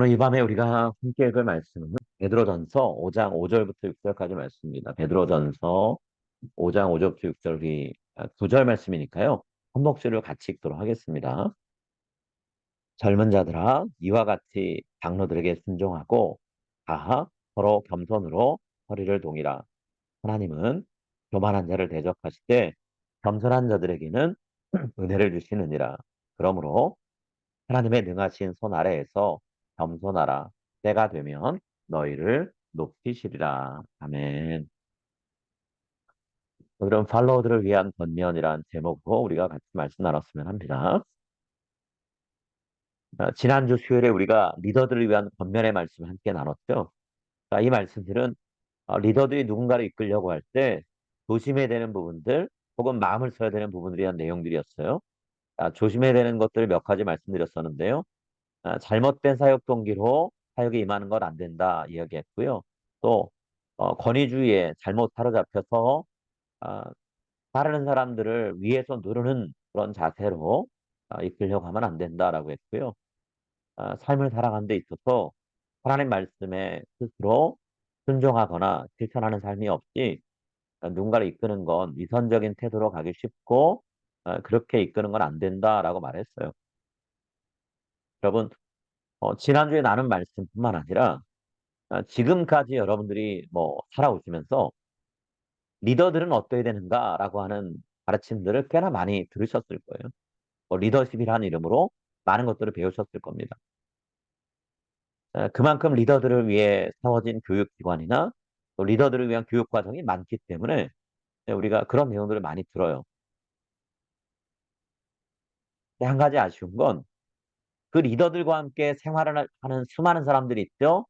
오늘 이 밤에 우리가 함께 읽을 말씀은 베드로전서 5장 5절부터 6절까지 말씀입니다. 베드로전서 5장 5절부터 6절이 9절 말씀이니까요. 한 목소리로 같이 읽도록 하겠습니다. 젊은 자들아 이와 같이 장로들에게 순종하고 다 서로 겸손으로 허리를 동이라. 하나님은 교만한 자를 대적하시되 겸손한 자들에게는 은혜를 주시느니라. 그러므로 하나님의 능하신 손 아래에서 겸손하라. 때가 되면 너희를 높이시리라. 아멘. 오늘은 팔로워들을 위한 권면이란 제목으로 우리가 같이 말씀 나눴으면 합니다. 지난주 수요일에 우리가 리더들을 위한 권면의 말씀을 함께 나눴죠. 이 말씀들은 리더들이 누군가를 이끌려고 할 때 조심해야 되는 부분들 혹은 마음을 써야 되는 부분들에 대한 내용들이었어요. 조심해야 되는 것들 몇 가지 말씀드렸었는데요. 잘못된 사역 동기로 사역에 임하는 건 안 된다 이야기했고요. 또 권위주의에 잘못 사로잡혀서 아, 따르는 사람들을 위에서 누르는 그런 자세로 이끌려고 하면 안 된다라고 했고요. 삶을 살아가는 데 있어서 하나님 말씀에 스스로 순종하거나 실천하는 삶이 없이 누군가를 이끄는 건 위선적인 태도로 가기 쉽고 그렇게 이끄는 건 안 된다라고 말했어요. 여러분, 지난주에 나눈 말씀뿐만 아니라 지금까지 여러분들이 뭐 살아오시면서 리더들은 어떠해야 되는가라고 하는 가르침들을 꽤나 많이 들으셨을 거예요. 뭐 리더십이라는 이름으로 많은 것들을 배우셨을 겁니다. 그만큼 리더들을 위해 세워진 교육기관이나 또 리더들을 위한 교육 과정이 많기 때문에 우리가 그런 내용들을 많이 들어요. 근데 한 가지 아쉬운 건 그 리더들과 함께 생활을 하는 수많은 사람들이 있죠.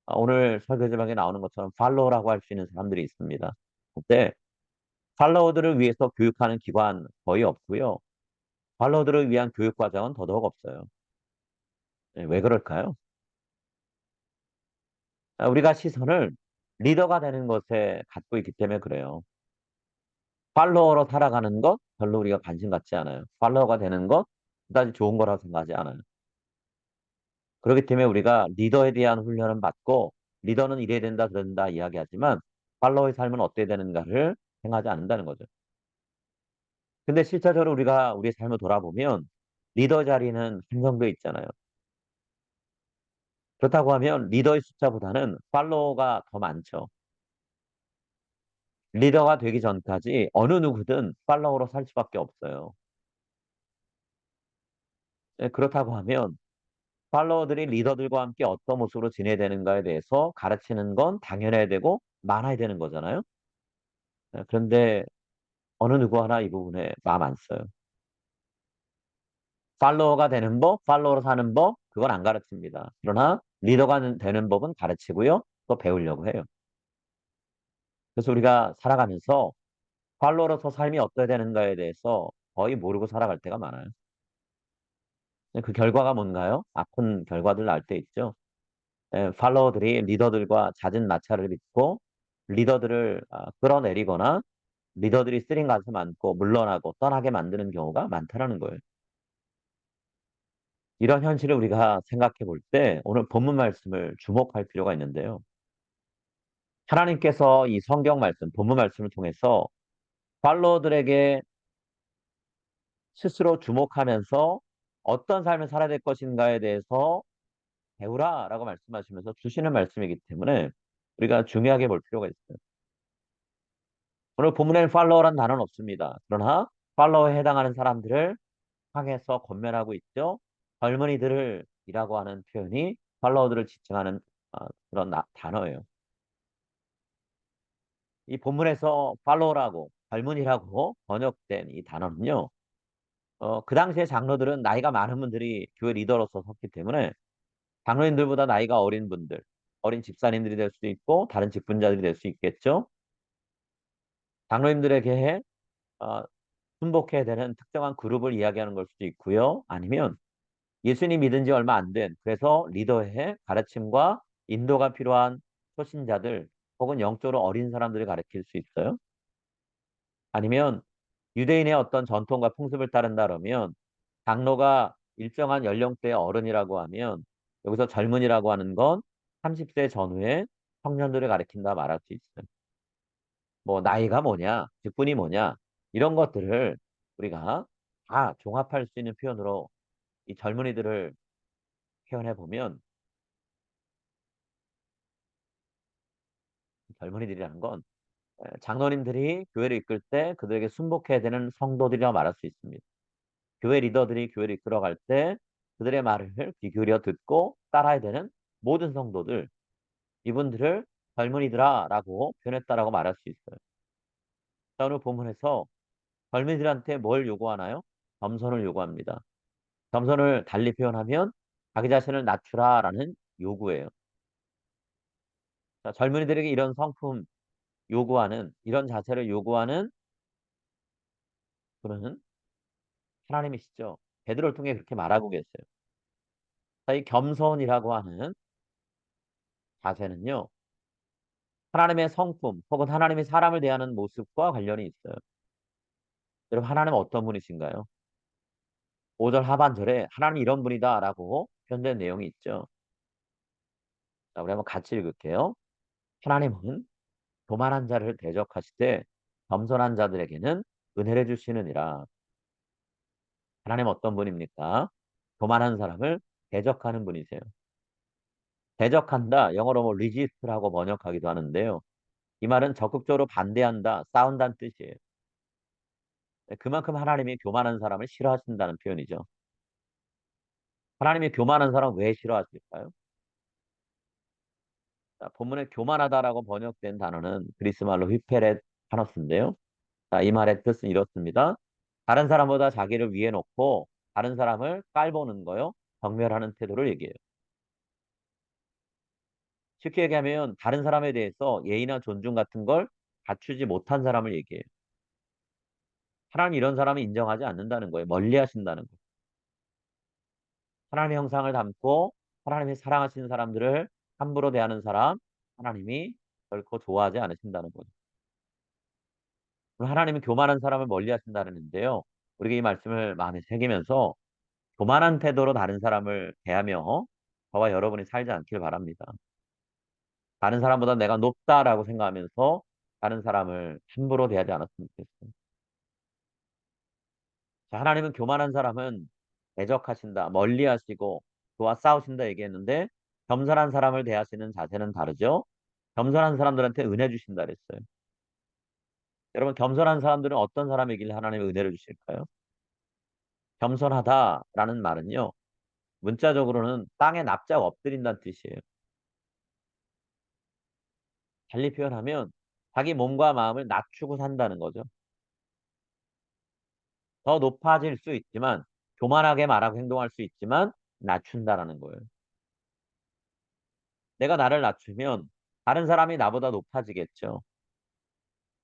오늘 설교 제목에 나오는 것처럼 팔로우라고 할 수 있는 사람들이 있습니다. 근데 팔로워들을 위해서 교육하는 기관 거의 없고요. 팔로워들을 위한 교육 과정은 더더욱 없어요. 왜 그럴까요? 우리가 시선을 리더가 되는 것에 갖고 있기 때문에 그래요. 팔로워로 살아가는 것 별로 우리가 관심 갖지 않아요. 팔로워가 되는 것 그다지 좋은 거라고 생각하지 않아요. 그렇기 때문에 우리가 리더에 대한 훈련은 받고 리더는 이래야 된다 그런다 이야기하지만 팔로워의 삶은 어때야 되는가를 생각하지 않는다는 거죠. 근데 실제적으로 우리가 우리의 삶을 돌아보면 리더 자리는 한정돼 있잖아요. 그렇다고 하면 리더의 숫자보다는 팔로워가 더 많죠. 리더가 되기 전까지 어느 누구든 팔로워로 살 수밖에 없어요. 그렇다고 하면 팔로워들이 리더들과 함께 어떤 모습으로 지내야 되는가에 대해서 가르치는 건 당연해야 되고 많아야 되는 거잖아요. 그런데 어느 누구 하나 이 부분에 마음 안 써요. 팔로워가 되는 법, 팔로워로 사는 법, 그건 안 가르칩니다. 그러나 리더가 되는 법은 가르치고요. 또 배우려고 해요. 그래서 우리가 살아가면서 팔로워로서 삶이 어떠해야 되는가에 대해서 거의 모르고 살아갈 때가 많아요. 그 결과가 뭔가요? 아픈 결과들 날 때 있죠. 팔로워들이 리더들과 잦은 마찰을 빚고 리더들을 끌어내리거나 리더들이 쓰린 가슴 안고 물러나고 떠나게 만드는 경우가 많다라는 거예요. 이런 현실을 우리가 생각해 볼 때 오늘 본문 말씀을 주목할 필요가 있는데요. 하나님께서 이 성경 말씀, 본문 말씀을 통해서 팔로워들에게 스스로 주목하면서 어떤 삶을 살아야 될 것인가에 대해서 배우라라고 말씀하시면서 주시는 말씀이기 때문에 우리가 중요하게 볼 필요가 있어요. 오늘 본문에는 팔로워란 단어는 없습니다. 그러나 팔로워에 해당하는 사람들을 향해서 권면하고 있죠. 젊은이들을 이라고 하는 표현이 팔로워들을 지칭하는 그런 단어예요. 이 본문에서 팔로워라고 젊은이라고 번역된 이 단어는요. 그 당시에 장로들은 나이가 많은 분들이 교회 리더로서 섰기 때문에 장로님들보다 나이가 어린 분들, 어린 집사님들이 될 수도 있고 다른 직분자들이 될 수 있겠죠. 장로님들에게 어, 순복해야 되는 특정한 그룹을 이야기하는 걸 수도 있고요. 아니면 예수님 믿은 지 얼마 안 된, 그래서 리더의 가르침과 인도가 필요한 초신자들 혹은 영적으로 어린 사람들을 가르칠 수 있어요. 아니면 유대인의 어떤 전통과 풍습을 따른다 그러면 장로가 일정한 연령대의 어른이라고 하면 여기서 젊은이라고 하는 건 30세 전후의 청년들을 가리킨다 말할 수 있어요. 뭐 나이가 뭐냐, 직분이 뭐냐 이런 것들을 우리가 다 종합할 수 있는 표현으로 이 젊은이들을 표현해 보면 젊은이들이라는 건 장로님들이 교회를 이끌 때 그들에게 순복해야 되는 성도들이라고 말할 수 있습니다. 교회 리더들이 교회를 이끌어갈 때 그들의 말을 귀 기울여 듣고 따라야 되는 모든 성도들, 이분들을 젊은이들아라고 표현했다라고 말할 수 있어요. 자, 오늘 본문에서 젊은이들한테 뭘 요구하나요? 겸손을 요구합니다. 겸손을 달리 표현하면 자기 자신을 낮추라라는 요구예요. 자, 젊은이들에게 이런 성품 요구하는, 이런 자세를 요구하는 분은 하나님이시죠. 베드로를 통해 그렇게 말하고 계세요. 자, 이 겸손이라고 하는 자세는요, 하나님의 성품 혹은 하나님의 사람을 대하는 모습과 관련이 있어요. 여러분, 하나님은 어떤 분이신가요? 5절 하반절에 하나님 이런 분이다라고 표현된 내용이 있죠. 자, 우리 한번 같이 읽을게요. 하나님은 교만한 자를 대적하시되 겸손한 자들에게는 은혜를 주시느니라. 하나님 어떤 분입니까? 교만한 사람을 대적하는 분이세요. 대적한다, 영어로 뭐 resist라고 번역하기도 하는데요. 이 말은 적극적으로 반대한다, 싸운다는 뜻이에요. 그만큼 하나님이 교만한 사람을 싫어하신다는 표현이죠. 하나님이 교만한 사람 왜 싫어하실까요? 자, 본문에 교만하다라고 번역된 단어는 그리스 말로 휘페렛 하너스인데요. 자, 이 말의 뜻은 이렇습니다. 다른 사람보다 자기를 위에 놓고 다른 사람을 깔보는 거요. 경멸하는 태도를 얘기해요. 쉽게 얘기하면 다른 사람에 대해서 예의나 존중 같은 걸 갖추지 못한 사람을 얘기해요. 하나님 이런 사람을 인정하지 않는다는 거예요. 멀리 하신다는 거예요. 하나님의 형상을 담고 하나님이 사랑하시는 사람들을 함부로 대하는 사람, 하나님이 결코 좋아하지 않으신다는 거죠. 하나님은 교만한 사람을 멀리 하신다는데요. 우리가 이 말씀을 마음에 새기면서 교만한 태도로 다른 사람을 대하며 저와 여러분이 살지 않길 바랍니다. 다른 사람보다 내가 높다라고 생각하면서 다른 사람을 함부로 대하지 않았으면 좋겠어요. 자, 하나님은 교만한 사람은 대적하신다, 멀리하시고 그와 싸우신다 얘기했는데 겸손한 사람을 대하시는 자세는 다르죠. 겸손한 사람들한테 은혜 주신다 그랬어요. 여러분 겸손한 사람들은 어떤 사람이길래 하나님의 은혜를 주실까요? 겸손하다라는 말은요. 문자적으로는 땅에 납작 엎드린다는 뜻이에요. 달리 표현하면 자기 몸과 마음을 낮추고 산다는 거죠. 더 높아질 수 있지만 교만하게 말하고 행동할 수 있지만 낮춘다라는 거예요. 내가 나를 낮추면 다른 사람이 나보다 높아지겠죠.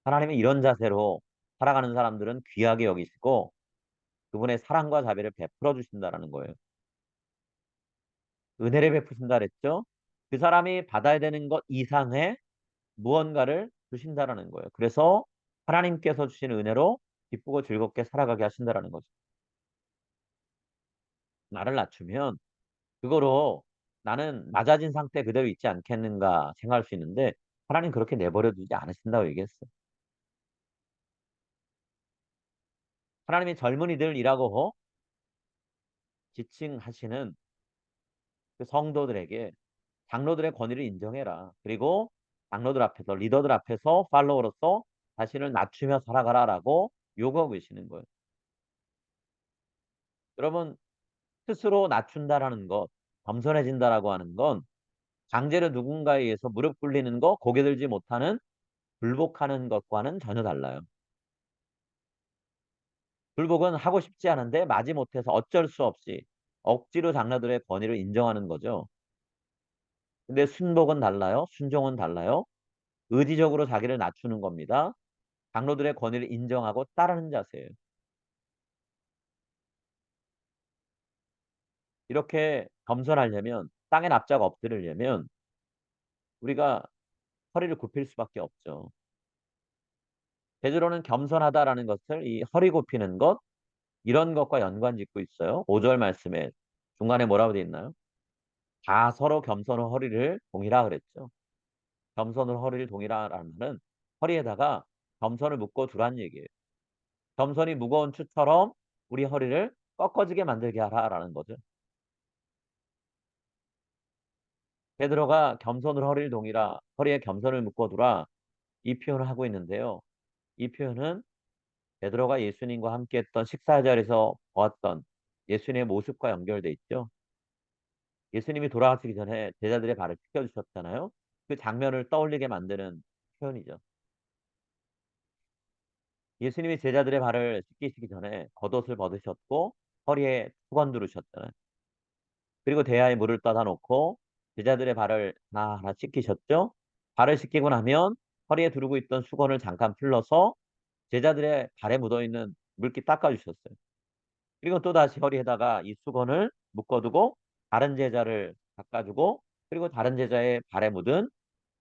하나님은 이런 자세로 살아가는 사람들은 귀하게 여기시고 그분의 사랑과 자비를 베풀어 주신다라는 거예요. 은혜를 베푸신다 그랬죠. 그 사람이 받아야 되는 것 이상의 무언가를 주신다라는 거예요. 그래서 하나님께서 주신 은혜로 기쁘고 즐겁게 살아가게 하신다라는 거죠. 나를 낮추면 그거로 나는 낮아진 상태 그대로 있지 않겠는가 생각할 수 있는데 하나님 그렇게 내버려 두지 않으신다고 얘기했어요. 하나님이 젊은이들이라고 지칭하시는 그 성도들에게 장로들의 권위를 인정해라. 그리고 장로들 앞에서 리더들 앞에서 팔로워로서 자신을 낮추며 살아가라라고 요구하고 계시는 거예요. 여러분 스스로 낮춘다라는 것, 겸손해진다라고 하는 건 강제로 누군가에 의해서 무릎 꿇리는 거, 고개 들지 못하는 불복하는 것과는 전혀 달라요. 불복은 하고 싶지 않은데 마지못해서 어쩔 수 없이 억지로 장로들의 권위를 인정하는 거죠. 근데 순복은 달라요. 순종은 달라요. 의지적으로 자기를 낮추는 겁니다. 장로들의 권위를 인정하고 따르는 자세예요. 이렇게 겸손하려면 땅에 납작 엎드리려면 우리가 허리를 굽힐 수밖에 없죠. 베드로는 겸손하다라는 것을 이 허리 굽히는 것 이런 것과 연관 짓고 있어요. 5절 말씀에 중간에 뭐라고 되어 있나요? 다 서로 겸손한 허리를 동이라 그랬죠. 겸손을 허리를 동이라라는 말은 허리에다가 겸손을 묶어 두란 얘기예요. 겸손이 무거운 추처럼 우리 허리를 꺾어지게 만들게 하라라는 거죠. 베드로가 겸손을 허리를 동이라 허리에 겸손을 묶어 두라 이 표현을 하고 있는데요. 이 표현은 베드로가 예수님과 함께했던 식사 자리에서 보았던 예수님의 모습과 연결돼 있죠. 예수님이 돌아가시기 전에 제자들의 발을 씻겨 주셨잖아요. 그 장면을 떠올리게 만드는 표현이죠. 예수님이 제자들의 발을 씻기시기 전에 겉옷을 벗으셨고 허리에 수건 두르셨잖아요. 그리고 대야에 물을 떠다 놓고 제자들의 발을 하나하나 씻기셨죠. 발을 씻기고 나면 허리에 두르고 있던 수건을 잠깐 풀러서 제자들의 발에 묻어 있는 물기 닦아 주셨어요. 그리고 또다시 허리에다가 이 수건을 묶어 두고 다른 제자를 닦아 주고 그리고 다른 제자의 발에 묻은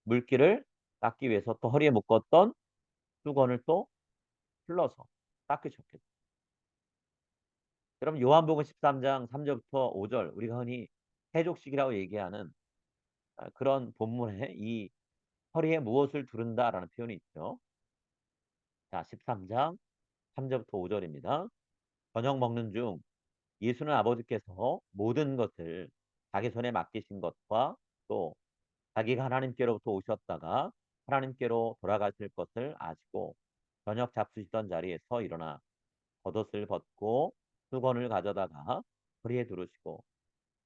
물기를 닦기 위해서 또 허리에 묶었던 수건을 또 풀러서 닦으셨겠죠. 여러분 요한복음 13장 3 절부터 5절 우리가 흔히 세족식이라고 얘기하는 그런 본문에 이 "허리에 무엇을 두른다."라는 표현이 있죠. 자 13장 3 절부터 5 절입니다. 저녁 먹는 중 예수는 아버지께서 모든 것을 자기 손에 맡기신 것과 또 자기가 하나님께로부터 오셨다가 하나님께로 돌아가실 것을 아시고 저녁 잡수시던 자리에서 일어나 겉옷을 벗고 수건을 가져다가 허리에 두르시고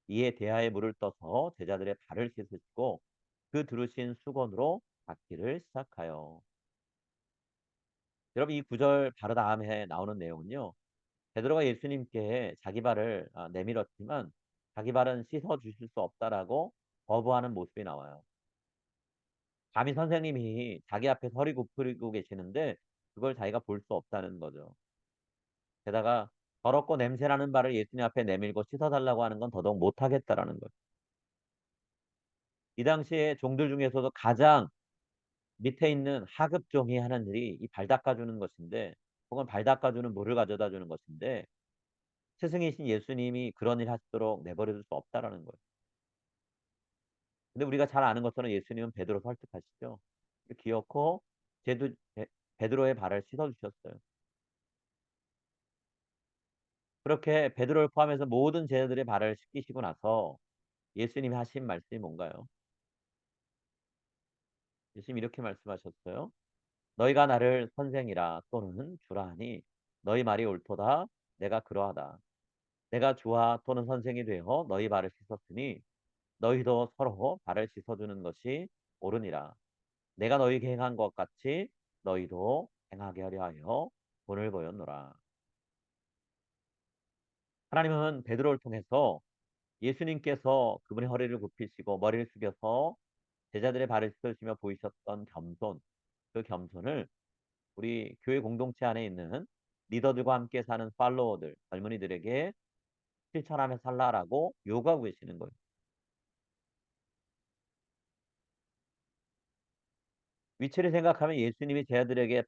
이에 대야에 물을 떠서 제자들의 발을 씻으시고 그 두르신 수건으로 닦기를 시작하여. 여러분 이 구절 바로 다음에 나오는 내용은요. 베드로가 예수님께 자기 발을 내밀었지만 자기 발은 씻어 주실 수 없다라고 거부하는 모습이 나와요. 감히 선생님이 자기 앞에서 허리 굽히고 계시는데 그걸 자기가 볼 수 없다는 거죠. 게다가 더럽고 냄새나는 발을 예수님 앞에 내밀고 씻어 달라고 하는 건 더더욱 못 하겠다라는 거예요. 이 당시에 종들 중에서도 가장 밑에 있는 하급 종이 하는 일이 이 발 닦아 주는 것인데 혹은 발 닦아 주는 물을 가져다 주는 것인데 스승이신 예수님이 그런 일 하시도록 내버려 둘 수 없다라는 거예요. 근데 우리가 잘 아는 것처럼 예수님은 베드로 설득하시죠. 기어코 제도 베 베드로의 발을 씻어 주셨어요. 그렇게 베드로를 포함해서 모든 제자들의 발을 씻기시고 나서 예수님이 하신 말씀이 뭔가요? 예수님이 이렇게 말씀하셨어요. "너희가 나를 선생이라 또는 주라 하니 너희 말이 옳도다. 내가 그러하다. 내가 주와 또는 선생이 되어 너희 발을 씻었으니 너희도 서로 발을 씻어 주는 것이 옳으니라. 내가 너희에게 행한 것 같이 너희도 행하게 하려 하여 본을 보였노라." 하나님은 베드로를 통해서 예수님께서 그분의 허리를 굽히시고 머리를 숙여서 제자들의 발을 씻으시며 보이셨던 겸손, 그 겸손을 우리 교회 공동체 안에 있는 리더들과 함께 사는 팔로워들, 젊은이들에게 실천하며 살라라고 요구하고 계시는 거예요. 위치를 생각하면 예수님이 제자들에게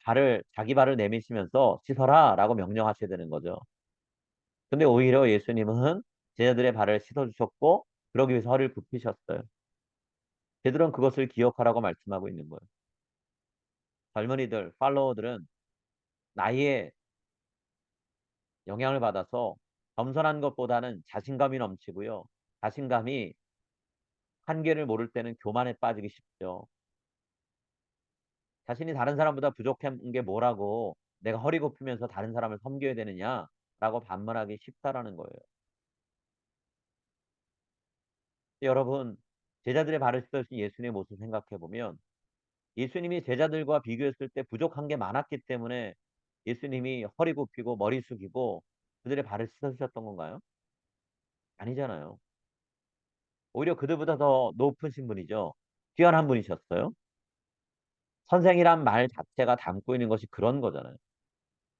자기 발을 내미시면서 씻어라라고 명령하셔야 되는 거죠. 근데 오히려 예수님은 제자들의 발을 씻어 주셨고 그러기 위해서 허리를 굽히셨어요. 베드로는 그것을 기억하라고 말씀하고 있는 거예요. 젊은이들, 팔로워들은 나이에 영향을 받아서 겸손한 것보다는 자신감이 넘치고요. 자신감이 한계를 모를 때는 교만에 빠지기 쉽죠. 자신이 다른 사람보다 부족한 게 뭐라고 내가 허리 굽히면서 다른 사람을 섬겨야 되느냐라고 반문하기 쉽다라는 거예요. 여러분, 제자들의 발을 씻으신 예수님의 모습 생각해 보면 예수님이 제자들과 비교했을 때 부족한 게 많았기 때문에 예수님이 허리 굽히고 머리 숙이고 그들의 발을 씻어 주셨던 건가요? 아니잖아요. 오히려 그들보다 더 높으신 분이죠. 뛰어난 분이셨어요. 선생이란 말 자체가 담고 있는 것이 그런 거잖아요.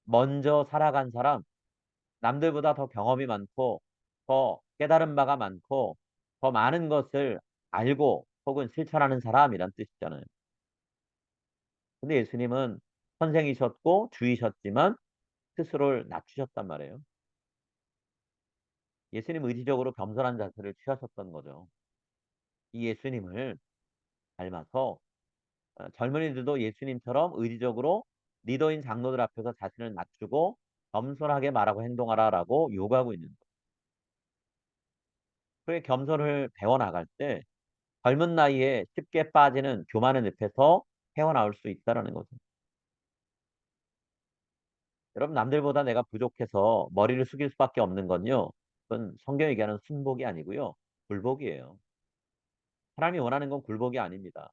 먼저 살아간 사람, 남들보다 더 경험이 많고 더 깨달은 바가 많고 더 많은 것을 알고 혹은 실천하는 사람이란 뜻이잖아요. 근데 예수님은 선생이셨고 주이셨지만 스스로를 낮추셨단 말이에요. 예수님 의지적으로 겸손한 자세를 취하셨던 거죠. 이 예수님을 닮아서 젊은이들도 예수님처럼 의지적으로 리더인 장로들 앞에서 자신을 낮추고 겸손하게 말하고 행동하라라고 요구하고 있는 거예요. 그의 겸손을 배워나갈 때 젊은 나이에 쉽게 빠지는 교만의 늪에서 헤어나올 수 있다라는 거죠. 여러분 남들보다 내가 부족해서 머리를 숙일 수밖에 없는 건요. 그건 성경이 얘기하는 순복이 아니고요. 굴복이에요. 하나님이 원하는 건 굴복이 아닙니다.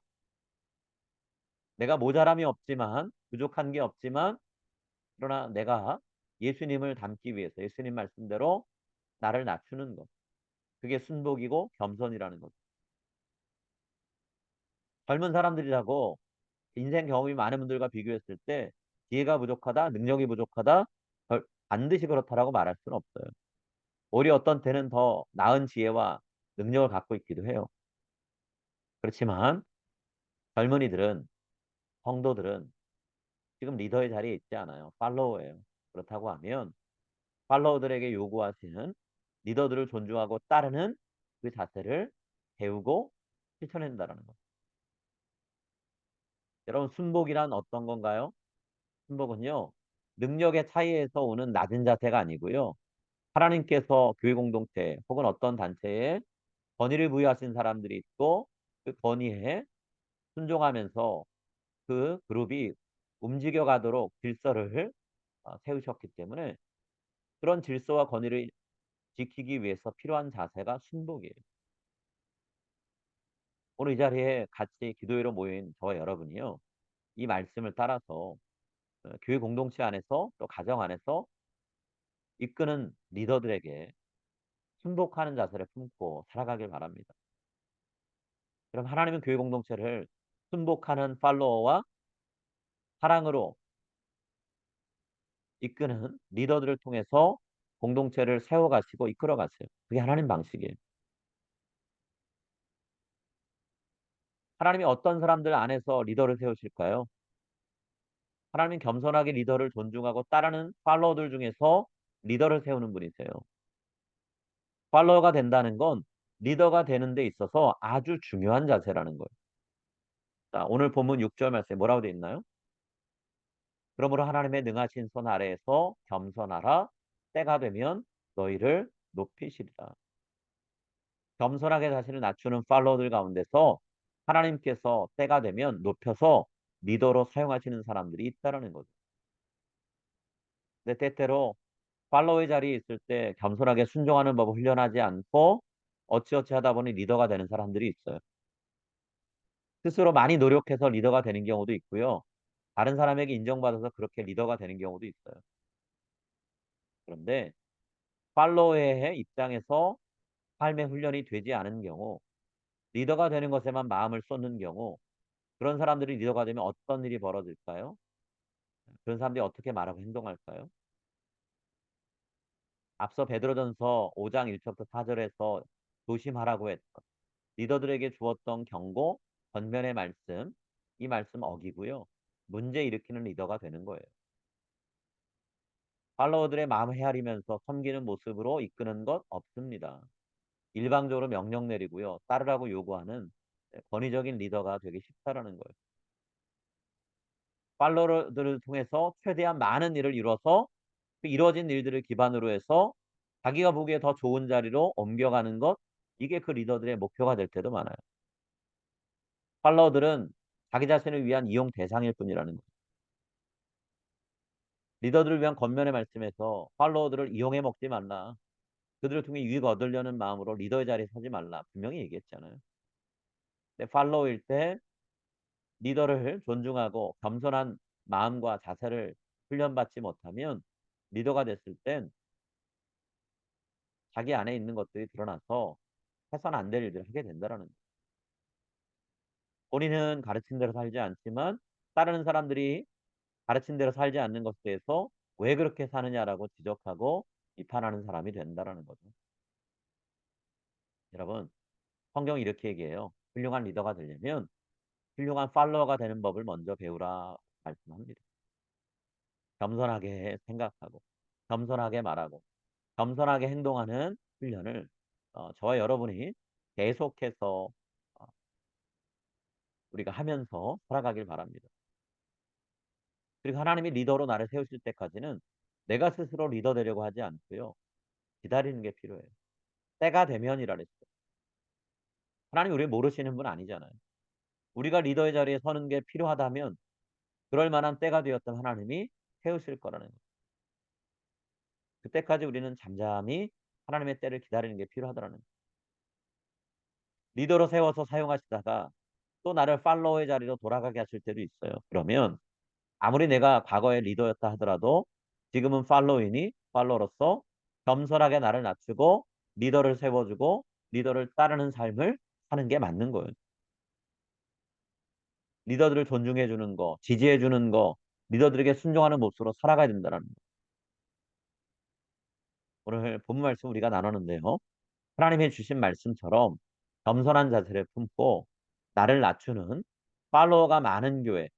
내가 모자람이 없지만 부족한 게 없지만 그러나 내가 예수님을 닮기 위해서 예수님 말씀대로 나를 낮추는 것. 그게 순복이고 겸손이라는 거죠. 젊은 사람들이라고 인생 경험이 많은 분들과 비교했을 때 지혜가 부족하다, 능력이 부족하다, 반드시 그렇다라고 말할 수는 없어요. 오히려 어떤 때는 더 나은 지혜와 능력을 갖고 있기도 해요. 그렇지만 젊은이들은, 성도들은 지금 리더의 자리에 있지 않아요. 팔로워예요. 그렇다고 하면 팔로워들에게 요구하시는 리더들을 존중하고 따르는 그 자세를 배우고 실천한다라는 거. 여러분 순복이란 어떤 건가요? 순복은요. 능력의 차이에서 오는 낮은 자세가 아니고요. 하나님께서 교회 공동체 혹은 어떤 단체에 권위를 부여하신 사람들이 있고 그 권위에 순종하면서 그 그룹이 움직여 가도록 질서를 세우셨기 때문에 그런 질서와 권위를 지키기 위해서 필요한 자세가 순복이에요. 오늘 이 자리에 같이 기도회로 모인 저와 여러분이요. 이 말씀을 따라서 교회 공동체 안에서 또 가정 안에서 이끄는 리더들에게 순복하는 자세를 품고 살아가길 바랍니다. 그럼 하나님은 교회 공동체를 순복하는 팔로워와 사랑으로 이끄는 리더들을 통해서 공동체를 세워가시고 이끌어가세요. 그게 하나님 방식이에요. 하나님이 어떤 사람들 안에서 리더를 세우실까요? 하나님은 겸손하게 리더를 존중하고 따르는 팔로워들 중에서 리더를 세우는 분이세요. 팔로워가 된다는 건 리더가 되는 데 있어서 아주 중요한 자세라는 거예요. 자, 오늘 본문 6절 말씀에 뭐라고 되어 있나요? 그러므로 하나님의 능하신 손 아래에서 겸손하라. 때가 되면 너희를 높이시리라. 겸손하게 자신을 낮추는 팔로워들 가운데서 하나님께서 때가 되면 높여서 리더로 사용하시는 사람들이 있다라는 거죠. 근데 때때로 팔로워의 자리에 있을 때 겸손하게 순종하는 법을 훈련하지 않고 어찌어찌 하다 보니 리더가 되는 사람들이 있어요. 스스로 많이 노력해서 리더가 되는 경우도 있고요. 다른 사람에게 인정받아서 그렇게 리더가 되는 경우도 있어요. 그런데 팔로워의 입장에서 삶의 훈련이 되지 않은 경우, 리더가 되는 것에만 마음을 쏟는 경우, 그런 사람들이 리더가 되면 어떤 일이 벌어질까요? 그런 사람들이 어떻게 말하고 행동할까요? 앞서 베드로전서 5장 1절부터 4절에서 조심하라고 했던 리더들에게 주었던 경고, 권면의 말씀, 이 말씀 어기고요. 문제 일으키는 리더가 되는 거예요. 팔로워들의 마음 헤아리면서 섬기는 모습으로 이끄는 것 없습니다. 일방적으로 명령 내리고요. 따르라고 요구하는 권위적인 리더가 되기 쉽다라는 거예요. 팔로워들을 통해서 최대한 많은 일을 이뤄서 그 이루어진 일들을 기반으로 해서 자기가 보기에 더 좋은 자리로 옮겨가는 것, 이게 그 리더들의 목표가 될 때도 많아요. 팔로워들은 자기 자신을 위한 이용 대상일 뿐이라는 거예요. 리더들을 위한 권면의 말씀에서 팔로워들을 이용해 먹지 말라. 그들을 통해 유익 얻으려는 마음으로 리더의 자리에 서지 말라. 분명히 얘기했잖아요. 근데 팔로워일 때 리더를 존중하고 겸손한 마음과 자세를 훈련받지 못하면 리더가 됐을 땐 자기 안에 있는 것들이 드러나서 해서는 안 될 일들을 하게 된다라는 거예요. 본인은 가르친 대로 살지 않지만 따르는 사람들이 가르친 대로 살지 않는 것에 대해서 왜 그렇게 사느냐라고 지적하고 비판하는 사람이 된다라는 거죠. 여러분, 성경이 이렇게 얘기해요. 훌륭한 리더가 되려면 훌륭한 팔로워가 되는 법을 먼저 배우라 말씀합니다. 겸손하게 생각하고 겸손하게 말하고 겸손하게 행동하는 훈련을 저와 여러분이 계속해서 우리가 하면서 살아가길 바랍니다. 그리고 하나님이 리더로 나를 세우실 때까지는 내가 스스로 리더 되려고 하지 않고요. 기다리는 게 필요해요. 때가 되면이라 그랬어요. 하나님이 우리를 모르시는 분 아니잖아요. 우리가 리더의 자리에 서는 게 필요하다면 그럴 만한 때가 되었던 하나님이 세우실 거라는 거예요. 그때까지 우리는 잠잠히 하나님의 때를 기다리는 게 필요하다라는 거예요. 리더로 세워서 사용하시다가 또 나를 팔로워의 자리로 돌아가게 하실 때도 있어요. 그러면 아무리 내가 과거에 리더였다 하더라도 지금은 팔로이니 팔로로서 겸손하게 나를 낮추고 리더를 세워주고 리더를 따르는 삶을 사는 게 맞는 거예요. 리더들을 존중해 주는 거, 지지해 주는 거, 리더들에게 순종하는 모습으로 살아가야 된다는 거. 오늘 본 말씀 우리가 나눴는데요. 하나님이 주신 말씀처럼 겸손한 자세를 품고 나를 낮추는 팔로워가 많은 교회,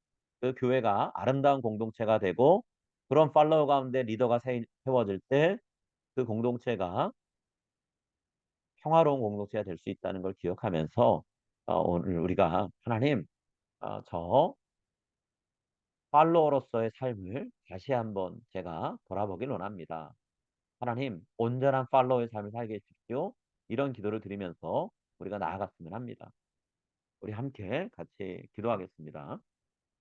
그 교회가 아름다운 공동체가 되고 그런 팔로워 가운데 리더가 세워질 때 그 공동체가 평화로운 공동체가 될 수 있다는 걸 기억하면서 오늘 우리가 하나님 저 팔로워로서의 삶을 다시 한번 제가 돌아보길 원합니다. 하나님 온전한 팔로워의 삶을 살게 해 주십시오. 이런 기도를 드리면서 우리가 나아갔으면 합니다. 우리 함께 같이 기도하겠습니다.